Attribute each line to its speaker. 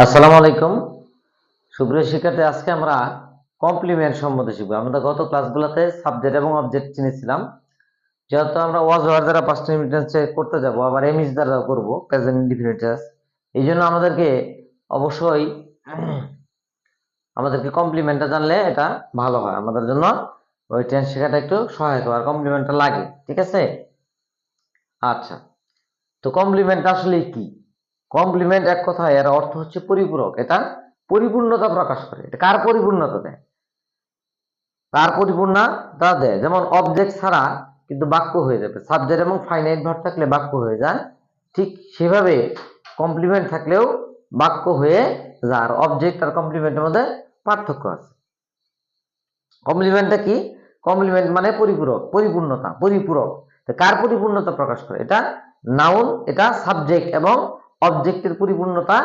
Speaker 1: আসসালামু আলাইকুম সুপ্রিয় শিক্ষার্থী, আজকে আমরা কমপ্লিমেন্ট সম্বন্ধে শিখবো। আমরা গত ক্লাসগুলোতে সাবজেক্ট এবং অবজেক্ট চিনেছিলাম। যেহেতু আমরা ওয়াজ ওয়ার দ্বারা পাস্ট টেন্সে করতে যাব, আবার এমইজ দ্বারা করব প্রেজেন্ট ইনডিফিনিট টেন্স। এই জন্য অবশ্যই আমাদেরকে কমপ্লিমেন্টটা জানলে এটা ভালো হয়, আমাদের জন্য ওই টেন্স শেখাটা একটু সহায়ক হয়, আর কমপ্লিমেন্টটা লাগে। ঠিক আছে? আচ্ছা, তো কমপ্লিমেন্ট আসলে কি? কমপ্লিমেন্ট এক কথায় এর অর্থ হচ্ছে পরিপূরক। এটা পরিপূর্ণতা প্রকাশ করে। এটা কার পরিপূর্ণতা দেয়? তার পরিপূর্ণতা দেয়। যেমন অবজেক্ট ছাড়া কিন্তু বাক্য হয়ে যাবে, সাবজেক্ট এবং ফাইনাইট ভার্ব থাকলে বাক্য হয়ে যায়, ঠিক সেভাবে কমপ্লিমেন্ট থাকলেও বাক্য হয়ে যায়। আর অবজেক্ট আর কমপ্লিমেন্টের মধ্যে পার্থক্য আছে। কমপ্লিমেন্টটা কি? কমপ্লিমেন্ট মানে পরিপূরক, পরিপূর্ণতা, পরিপূরক। কার পরিপূর্ণতা প্রকাশ করে? এটা নাউন, এটা সাবজেক্ট এবং অবজেক্টের পরিপূর্ণতা